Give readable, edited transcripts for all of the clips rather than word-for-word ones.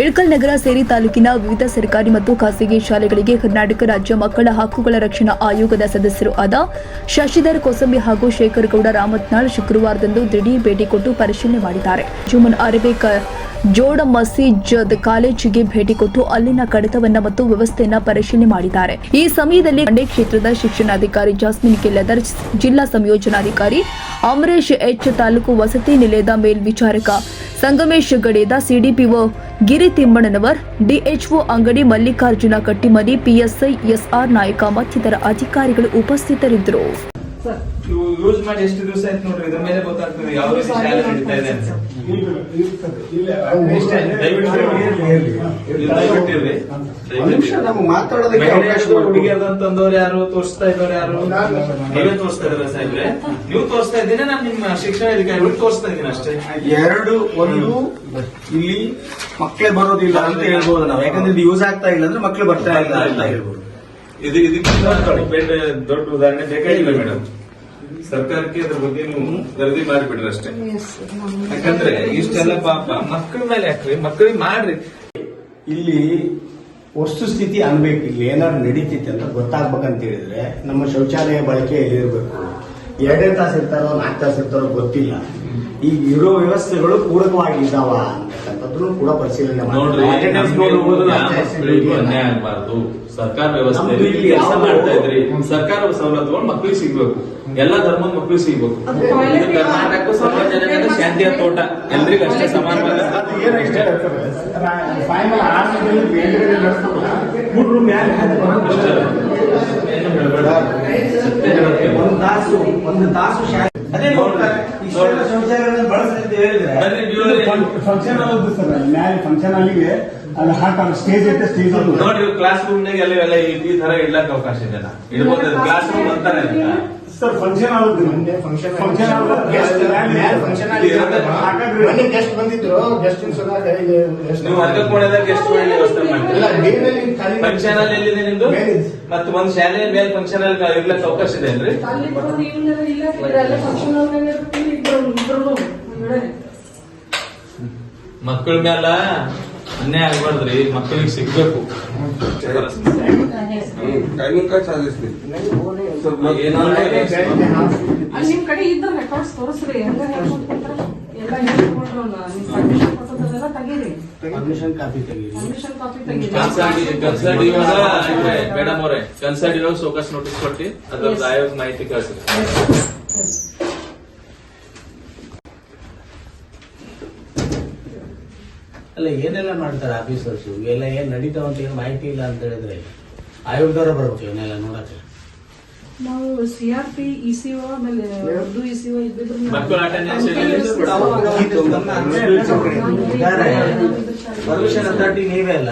ಇಳಕಲ್ ನಗರ ಸೇರಿ ತಾಲೂಕಿನ ವಿವಿಧ ಸರ್ಕಾರಿ ಮತ್ತು ಖಾಸಗಿ ಶಾಲೆಗಳಿಗೆ ಕರ್ನಾಟಕ ರಾಜ್ಯ ಮಕ್ಕಳ ಹಕ್ಕುಗಳ ರಕ್ಷಣಾ ಆಯೋಗದ ಸದಸ್ಯರು ಆದ ಶಶಿಧರ್ ಕೋಸಂಬಿ ಹಾಗೂ ಶೇಖರ್ ಗೌಡ ರಾಮತ್ನಾಳ್ ಶುಕ್ರವಾರದಂದು ದಿಢೀರ್ ಭೇಟಿ ಕೊಟ್ಟು ಪರಿಶೀಲನೆ ಮಾಡಿದ್ದಾರೆ. ಜುಮನ್ ಅರೇಬಿಕ್ ಜೋಡ ಮಸೀದ್ ಕಾಲೇಜಿಗೆ ಭೇಟಿ ಕೊಟ್ಟು ಅಲ್ಲಿನ ಕಡತವನ್ನ ಮತ್ತು ವ್ಯವಸ್ಥೆಯನ್ನ ಪರಿಶೀಲನೆ ಮಾಡಿದ್ದಾರೆ. ಈ ಸಮಯದಲ್ಲಿ ಮಂಡ್ಯ ಕ್ಷೇತ್ರದ ಶಿಕ್ಷಣಾಧಿಕಾರಿ ಜಾಸ್ಮಿನ್ ಕೆಲ್ಲದರ್, ಜಿಲ್ಲಾ ಸಂಯೋಜನಾಧಿಕಾರಿ ಅಮರೇಶ್ ಎಚ್, ತಾಲೂಕು ವಸತಿ ನಿಲಯದ ಮೇಲ್ವಿಚಾರಕ ಸಂಗಮೇಶ್ ಗಡೇದ, ಸಿಡಿಪಿಒ ಗಿರಿ ತಿಮ್ಮಣ್ಣನವರ್, ಡಿಎಚ್ಒ ಅಂಗಡಿ ಮಲ್ಲಿಕಾರ್ಜುನ ಕಟ್ಟಿಮನಿ, ಪಿಎಸ್ಐ ಎಸ್ಆರ್ ನಾಯಕ ಮತ್ತಿತರ ಅಧಿಕಾರಿಗಳು ಉಪಸ್ಥಿತರಿದ್ದರು. ಯೂಸ್ ಮಾಡಿ ಎಷ್ಟು ದಿವಸ ಆಯ್ತು ನೋಡ್ರಿ, ಇದ್ರ ಮೇಲೆ ಗೊತ್ತಾಗ್ತದೆ ಯಾವ ರೀತಿ ಶಾಲೆ ನಡೀತಾ ಇದೆ ಅಂತ. ಹುಡುಗಿಯದಂತಂದವ್ರು ಯಾರು, ತೋರಿಸ್ತಾ ಇದ್ದವ್ರು ಯಾರು? ನೀವೇ ತೋರಿಸ್ತಾ ಇದ್ರ ಸಾಹೇಬ್ರೆ? ನೀವು ತೋರಿಸ್ತಾ ಇದ್ದೀನಿ, ನಾನು ನಿಮ್ಮ ಶಿಕ್ಷಣ ಅಧಿಕಾರಿಗಳು ತೋರಿಸ್ತಾ ಇದ್ದೀನಿ ಅಷ್ಟೇ. ಒಂದು ಇಲ್ಲಿ ಮಕ್ಕಳೇ ಬರೋದಿಲ್ಲ ಅಂತ ಹೇಳ್ಬೋದು ನಾವು, ಯಾಕಂದ್ರೆ ಇದು ಯೂಸ್ ಆಗ್ತಾ ಇಲ್ಲ ಅಂದ್ರೆ ಮಕ್ಕಳು ಬರ್ತಾ ಇಲ್ಲ ಅಂತ ಹೇಳ್ಬೋದು. ಇದಕ್ಕಿಂತ ದೊಡ್ಡ ಉದಾಹರಣೆ ಬೇಕಾಗಿಲ್ಲ ಮೇಡಮ್. ಸರ್ಕಾರಕ್ಕೆ ಅದ್ರ ಬಗ್ಗೆ ನೀವು ವರದಿ ಮಾಡಿಬಿಡ್ರಿ ಅಷ್ಟೇ. ಯಾಕಂದ್ರೆ ಇಷ್ಟೆಲ್ಲ ಪಾಪ ಮಕ್ಕಳ ಮೇಲೆ ಹಾಕ್ರಿ, ಮಕ್ಕಳಿಗೆ ಮಾಡ್ರಿ. ಇಲ್ಲಿ ವಸ್ತುಸ್ಥಿತಿ ಅನ್ಬೇಕು, ಇಲ್ಲಿ ಏನಾದ್ರು ನಡೀತಿತ್ತು ಅಂತ ಗೊತ್ತಾಗ್ಬೇಕಂತ ಹೇಳಿದ್ರೆ ನಮ್ಮ ಶೌಚಾಲಯ ಬಳಕೆ ಎಲ್ಲಿರ್ಬೇಕು, 2 ತಾಸು ಇರ್ತಾರೋ 4 ತಾಸು ಇರ್ತಾರೋ ಗೊತ್ತಿಲ್ಲ. ಈಗ ಇರೋ ವ್ಯವಸ್ಥೆಗಳು ಪೂರಕವಾಗಿದ್ದಾವ ಅಂತಕ್ಕಂಥದ್ದು ಕೂಡ ಪರಿಶೀಲನೆ ಆಗಬಾರ್ದು. ಸರ್ಕಾರ ವ್ಯವಸ್ಥೆಯಲ್ಲಿ ಕೆಲಸ ಮಾಡ್ತಾ ಇದ್ರಿ, ಸರ್ಕಾರ ಸವಲತ್ತುಗಳು ಮಕ್ಕಳಿಗೆ ಸಿಗ್ಬೇಕು, ಎಲ್ಲ ಧರ್ಮದ ಮಕ್ಕಳಿಗೆ ಸಿಗ್ಬೇಕು. ಕರ್ನಾಟಕ ಸಾರ್ವಜನಿಕ ಶಾಂತಿಯ ತೋಟ ಎಲ್ರಿಗೂ ಅಷ್ಟೇ ಸಮಾನವಾಗಿ ಒಂದು ತಾಸು ಅದೇ ಫಂಕ್ಷನ್ ಅಲ್ಲಿಗೆ ಅಲ್ಲಿ ಹಾಕಿ ಸ್ಟೇಜ್ ಐತೆ, ಸ್ಟೇಜ್ ನೋಡ್ರಿ ಕ್ಲಾಸ್ ರೂಮ್ ನಾಗ ಎಲ್ಲ ಈ ತರ ಇಡ್ಲಕ್ಕೆ ಅವಕಾಶ ಇದೆ. ಇಡ್ಬೋದು ಕ್ಲಾಸ್ ರೂಮ್ ಅಂತಾರೆ ಸರ್. ಫಂಕ್ಷನ್ ಗೆಸ್ಟ್ ಬಂದಿದ್ರು, ಗೆಸ್ಟ್ ನೀವು ವರ್ಗ ಕೋಣೆದಾಗ ಗೆಸ್ಟ್ ವ್ಯವಸ್ಥೆ ಮಾಡ್ತೀವಿ. ಫಂಕ್ಷನ್ ಅಲ್ಲಿ ಎಲ್ಲಿದೆ ನಿಮ್ದು? ಮತ್ತೆ ಒಂದ್ ಶಾಲೆ ಮೇಲೆ ಫಂಕ್ಷನ್ ಅಲ್ಲಿ ಇರ್ಲಕ್ಕೆ ಅವಕಾಶ ಇದೆ ಅಲ್ರಿ? ಮಕ್ಕಳ ಮೇಲ ಅನ್ಯಾಯ ಆಗ್ಬಾರ್ದ್ರಿ, ಮಕ್ಕಳಿಗೆ ಸಿಗ್ಬೇಕು. ನಿಮ್ ಕಡೆ ಇದ್ದ ರೆಕಾರ್ಡ್ಸ್ ತೋರಿಸ್ರಿ, ಎಲ್ಲ ಮೇಡಮ್ ಅವರೇ ಕನ್ಸರ್ಟ್ ಇವಾಗ ಸೋಕಸ್ ನೋಟಿಸ್ ಕೊಟ್ಟಿ ಅದ್ರದ್ದು ಆಯೋಗ ಮಾಹಿತಿ ಕಳಿಸ್ರಿ. ಅಲ್ಲ ಏನೆಲ್ಲ ಮಾಡ್ತಾರೆ ಆಫೀಸರ್ಸ್, ಇವೆಲ್ಲ ಏನ್ ನಡೀತಾವ ಅಂತ ಏನು ಮಾಹಿತಿ ಇಲ್ಲ ಅಂತ ಹೇಳಿದ್ರೆ ಆಯೋಗದವರ ಬರ್ಬೇಕು ಇವನ್ನೆಲ್ಲ ನೋಡಕ್ಕೆ. ನಾವು CRP ECO ಆಮೇಲೆ ಉರ್ದು ECO ಇದ್ದಿದ್ರು ಪರ್ಮಿಷನ್ ಅಥಾರಿಟಿ ನೀವೇ ಅಲ್ಲ,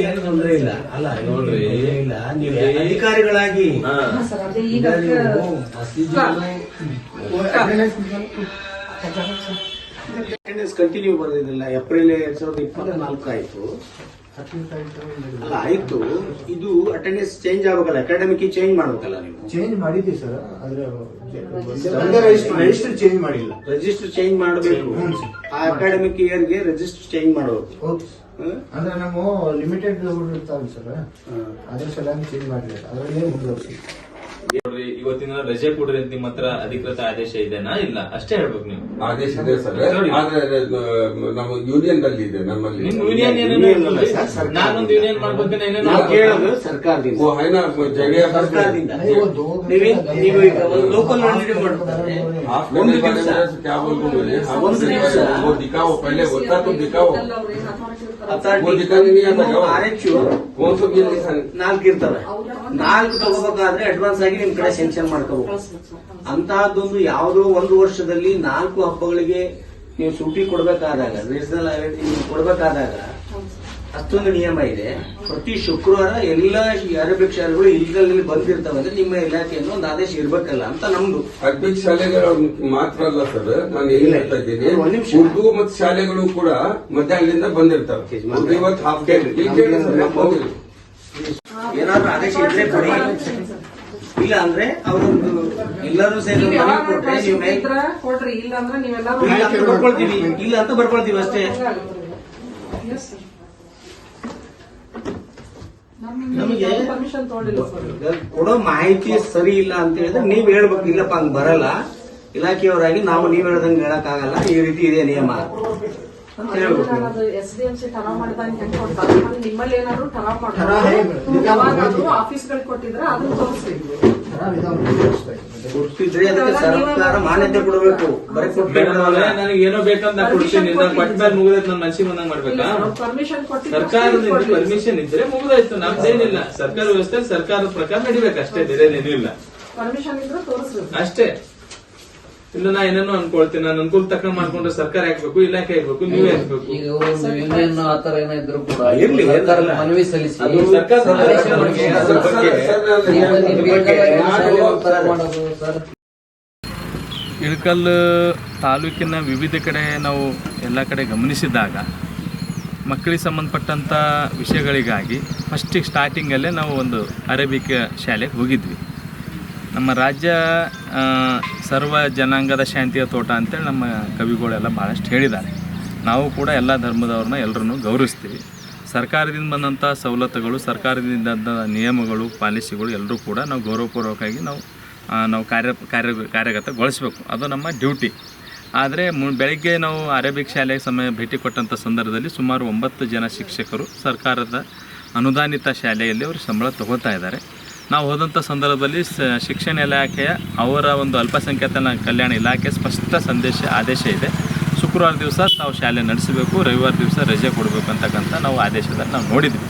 ಏನು ತೊಂದರೆ ಇಲ್ಲ. ಅಲ್ಲ ನೋಡ್ರಿ, ಇಲ್ಲ ನೀವು ಅಧಿಕಾರಿಗಳಾಗಿ ಅಟೆಂಡೆನ್ಸ್ ಕಂಟಿನ್ಯೂ ಬರೋದಿಲ್ಲ. ಏಪ್ರಿಲ್ 2024 ಆಯ್ತು. ಅಲ್ಲ ಆಯ್ತು, ಇದು ಅಟೆಂಡೆನ್ಸ್ ಚೇಂಜ್ ಆಗಬೇಕಲ್ಲ, ಅಕಾಡೆಮಿಕ್ ಚೇಂಜ್ ಮಾಡ್ಬೇಕಲ್ಲ. ನೀವು ಚೇಂಜ್ ಮಾಡಿದ್ದೀವಿ ಸರ್, ಆದ್ರೆ ರಿಜಿಸ್ಟರ್ ಚೇಂಜ್ ಮಾಡಿಲ್ಲ. ರಿಜಿಸ್ಟರ್ ಚೇಂಜ್ ಮಾಡಬೇಕು, ಆ ಅಕಾಡೆಮಿಕ್ ಇಯರ್ ಗೆ ರಿಜಿಸ್ಟರ್ ಚೇಂಜ್ ಮಾಡಬೇಕು. ಅಂದ್ರೆ ನಮ್ಮ ಲಿಮಿಟೆಡ್ ಇರ್ತಾವಲ್ಲ ಸರ್, ಅದ್ರ ಸಲ ಚೇಂಜ್ ಮಾಡಲಿಲ್ಲ, ಅದರಲ್ಲೇ ಮುಂದುವರಿಸಿ. ನೋಡ್ರಿ, ಇವತ್ತಿನ ರಜೆ ಕೊಡ್ರಿ ಅಂತ ನಿಮ್ಮ ಹತ್ರ ಅಧಿಕೃತ ಆದೇಶ ಇದೆನಾ? ಇಲ್ಲ ಅಷ್ಟೇ ಹೇಳ್ಬೇಕು ನೀವು. ಆದೇಶ ಇದೆ ಸರ್, ಆದ್ರೆ ನಮ್ಮ ಯೂನಿಯನ್ ಅಲ್ಲಿ ಇದೆ. ನಮ್ಮಲ್ಲಿ ನಿಮ್ ಯೂನಿಯನ್ ಏನೇನು ನಾನೊಂದು ಯೂನಿಯನ್ ಮಾಡ್ಬೇಕಂದ್ರೆ ಏನೇನು ಕೇಳೋದು ಸರ್ಕಾರದಿಂದ, ಸರ್ಕಾರದಿಂದ ನೀವು ಈಗ ಲೋಕಲ್ ನಾಲ್ಕು ಇರ್ತವೆ. 4 ತಗೋಬೇಕಾದ್ರೆ ಅಡ್ವಾನ್ಸ್ ಆಗಿ ನಿಮ್ ಕಡೆ ಸೆಂಕ್ಷನ್ ಮಾಡ್ಕೋಬೇಕು. ಅಂತಹದ್ದೊಂದು ಯಾವುದೋ 1 ವರ್ಷದಲ್ಲಿ 4 ಹಬ್ಬಗಳಿಗೆ ನೀವು ಸೂಟಿ ಕೊಡಬೇಕಾದಾಗ, ರೀಸನಲ್ ಕೊಡಬೇಕಾದಾಗ ಅಷ್ಟೊಂದು ನಿಯಮ ಇದೆ. ಪ್ರತಿ ಶುಕ್ರವಾರ ಎಲ್ಲ ಅರೇಬಿಕ್ ಶಾಲೆಗಳು ಇಲ್ಲಿಗಳಲ್ಲಿ ಬಂದಿರ್ತವೆ ಅಂದ್ರೆ ನಿಮ್ಮ ಇಲಾಖೆಯನ್ನು ಒಂದು ಆದೇಶ ಇರ್ಬೇಕಲ್ಲ ಅಂತ ನಮ್ದು. ಅರೇಬಿಕ್ ಶಾಲೆಗಳು ಮಾತ್ರ ಅಲ್ಲ ಸರ್, ನಾನು ಏನ್ ಹೇಳ್ತಾ ಇದ್ದೀನಿ, ಉರ್ದು ಮತ್ತು ಶಾಲೆಗಳು ಕೂಡ ಮಧ್ಯಾಹ್ನದಿಂದ ಬಂದಿರ್ತವೆ. ಇವತ್ತು ಹಾಫ್ ಡೇ ಏನಾದ್ರೂ ಆದೇಶ ಇದ್ರೆ ಕೊಡಿ. ಇಲ್ಲ ಅಂದ್ರೆ ಅವರೊಂದು ಎಲ್ಲರೂ ಸೇರಿ ಒಂದು ಮನವಿ ಕೊಟ್ರೆ ನೀವು ಮೇಲ್ ಕೊಡ್ರಿ, ಇಲ್ಲ ಅಂದ್ರೆ ನೀವೆಲ್ಲರೂ ಇಲ್ಲ ಅಂತ ಬರ್ಕೊಳ್ತೀವಿ, ಇಲ್ಲ ಅಂತ ಬರ್ಕೊಳ್ತೀವಿ ಅಷ್ಟೇ. Yes, sir. ನಮಗೆ ಪರ್ಮಿಷನ್ ತಗೊಂಡಿಲ್ಲ ಸರ್. ಕೊಡೋ ಮಾಹಿತಿ ಸರಿ ಇಲ್ಲ ಅಂತ ಹೇಳಿದ್ರೆ ನೀವ್ ಹೇಳ್ಬೇಕು, ಇಲ್ಲಪ್ಪ ಹಂಗ್ ಬರಲ್ಲ, ಇಲಾಖೆಯವರಾಗಿ ನಾವು ನೀವ್ ಹೇಳ್ದಂಗೆ ಹೇಳಕ್ ಆಗಲ್ಲ, ಈ ರೀತಿ ಇದೆ ನಿಯಮ ಅಂತ ಹೇಳ್ಬೇಕು. ಅದು SDMC ಠರಾವ್ ಮಾಡಿದಾಗ ಹೆಂಗ್ ಕೊಡ್ತಾರೆ, ಮತ್ತೆ ನಿಮ್ಮಲ್ಲಿ ಏನಾದ್ರು ಠರಾವ್ ಠರಾವ್ ಹೇಗೆ? ಮಾಡ್ತಾರೆ, ಯಾವಾಗಾದ್ರೂ ಆಫೀಸ್ಗಳಿಗೆ ಕೊಟ್ಟಿದ್ರೆ ಅದನ್ನ ತೋರಿಸಿ. ಗುರುತಿದ್ರೆ ಅದಕ್ಕೆ ಸರ್ಕಾರ ಮಾನ್ಯತೆ ಕೊಡಬೇಕು. ಬರೀ ಮೇಡಮ್ ಅವರೇ, ನನಗೆ ಏನೋ ಬೇಕಂತ ಕೊಡ್ತೀನಿ, ನಾನು ಕೊಟ್ಟ ಮೇಲೆ ಮುಗಿದೈತೆ, ನನ್ನ ಮನಸ್ಸಿಗೆ ಬಂದಂಗ್ ಮಾಡ್ಬೇಕಾ? ಪರ್ಮಿಷನ್ ಸರ್ಕಾರದಿಂದ ಪರ್ಮಿಷನ್ ಇದ್ರೆ ಮುಗಿದಾಯ್ತು, ನಮ್ದೇನಿಲ್ಲ. ಸರ್ಕಾರ ವ್ಯವಸ್ಥೆ ಸರ್ಕಾರದ ಪ್ರಕಾರ ನಡಿಬೇಕು ಅಷ್ಟೇ, ಬೇರೇನೇನು ಇಲ್ಲ ಪರ್ಮಿಷನ್ ಇದ್ರೆ ತೋರಿಸ್ರಿ. ಅಷ್ಟೇ. ಇಲ್ಲ ನಾ ಏನೇನೋ ಅನ್ಕೊಳ್ತೀನಿ, ನಾನು ಅನುಕೂಲ ತಕ್ಕ ಮಾಡ್ಕೊಂಡ್ರೆ ಸರ್ಕಾರ ಹಾಕ್ಬೇಕು, ಇಲಾಖೆ ಹಾಕ್ಬೇಕು, ನೀವೇ ಹಾಕ್ಬೇಕು. ಈಗ ಒಂದು ಯೂನಿಯನ್ ಆತರ ಏನಿದ್ರು ಕೂಡ ಇರ್ಲಿ, ಸರ್ಕಾರಕ್ಕೆ ಮನವಿ ಸಲ್ಲಿಸಿ ಅದು ಸರ್ಕಾರದ ಆದೇಶ ಬಗ್ಗೆ, ಅದ್ರ ಬಗ್ಗೆ ಮಾಡೋದು ಸರ್. ಇಳಕಲ್ಲು ತಾಲೂಕಿನ ವಿವಿಧ ಕಡೆ ನಾವು ಎಲ್ಲ ಕಡೆ ಗಮನಿಸಿದಾಗ ಮಕ್ಕಳಿಗೆ ಸಂಬಂಧಪಟ್ಟಂಥ ವಿಷಯಗಳಿಗಾಗಿ ಫಸ್ಟಿಗೆ ಸ್ಟಾರ್ಟಿಂಗಲ್ಲೇ ನಾವು ಒಂದು ಅರೇಬಿಕ್ ಶಾಲೆಗೆ ಹೋಗಿದ್ವಿ. ನಮ್ಮ ರಾಜ್ಯ ಸರ್ವ ಜನಾಂಗದ ಶಾಂತಿಯ ತೋಟ ಅಂತೇಳಿ ನಮ್ಮ ಕವಿಗಳೆಲ್ಲ ಭಾಳಷ್ಟು ಹೇಳಿದ್ದಾರೆ. ನಾವು ಕೂಡ ಎಲ್ಲ ಧರ್ಮದವ್ರನ್ನ ಎಲ್ಲರನ್ನೂ ಗೌರವಿಸ್ತೀವಿ. ಸರ್ಕಾರದಿಂದ ಬಂದಂಥ ಸವಲತ್ತುಗಳು, ಸರ್ಕಾರದಿಂದ ನಿಯಮಗಳು, ಪಾಲಿಸಿಗಳು ಎಲ್ಲರೂ ಕೂಡ ನಾವು ಗೌರವಪೂರ್ವಕವಾಗಿ ನಾವು ಕಾರ್ಯಗತಗೊಳಿಸಬೇಕು. ಅದು ನಮ್ಮ ಡ್ಯೂಟಿ. ಆದರೆ ಬೆಳಗ್ಗೆ ನಾವು ಅರೇಬಿಕ್ ಶಾಲೆಗೆ ಭೇಟಿ ಕೊಟ್ಟಂಥ ಸಂದರ್ಭದಲ್ಲಿ ಸುಮಾರು 9 ಜನ ಶಿಕ್ಷಕರು ಸರ್ಕಾರದ ಅನುದಾನಿತ ಶಾಲೆಯಲ್ಲಿ ಅವರು ಸಂಬಳ ತಗೋತಾ ಇದ್ದಾರೆ. ನಾವು ಹೋದಂಥ ಸಂದರ್ಭದಲ್ಲಿ ಶಿಕ್ಷಣ ಇಲಾಖೆಯ ಅವರ ಒಂದು ಅಲ್ಪಸಂಖ್ಯಾತ ಕಲ್ಯಾಣ ಇಲಾಖೆ ಸ್ಪಷ್ಟ ಆದೇಶ ಇದೆ. ಶುಕ್ರವಾರ ದಿವಸ ನಾವು ಶಾಲೆ ನಡೆಸಬೇಕು, ರವಿವಾರ ದಿವಸ ರಜೆ ಕೊಡಬೇಕು ಅಂತಕ್ಕಂಥ ನಾವು ಆದೇಶದಲ್ಲಿ ನಾವು ನೋಡಿದ್ವಿ.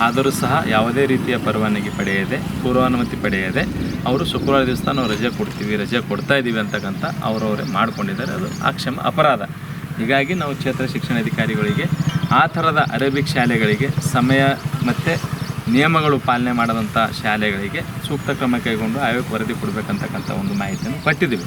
ಆದರೂ ಸಹ ಯಾವುದೇ ರೀತಿಯ ಪರವಾನಗಿ ಪಡೆಯದೆ, ಪೂರ್ವಾನುಮತಿ ಪಡೆಯದೆ ಅವರು ಶುಕ್ರವಾರ ದಿವಸ ನಾವು ರಜೆ ಕೊಡ್ತಾ ಇದ್ದೀವಿ ಅಂತಕ್ಕಂಥ ಅವರವರೇ ಮಾಡಿಕೊಂಡಿದ್ದಾರೆ. ಅದು ಅಪರಾಧ. ಹೀಗಾಗಿ ನಾವು ಕ್ಷೇತ್ರ ಶಿಕ್ಷಣಾಧಿಕಾರಿಗಳಿಗೆ ಆ ಥರದ ಅರೇಬಿಕ್ ಶಾಲೆಗಳಿಗೆ ಸಮಯ ಮತ್ತು ನಿಯಮಗಳು ಪಾಲನೆ ಮಾಡದಂಥ ಶಾಲೆಗಳಿಗೆ ಸೂಕ್ತ ಕ್ರಮ ಕೈಗೊಂಡು ಆಯೋಗಕ್ಕೆ ವರದಿ ಕೊಡಬೇಕಂತಕ್ಕಂಥ ಒಂದು ಮಾಹಿತಿಯನ್ನು ಕೊಟ್ಟಿದ್ದೀವಿ.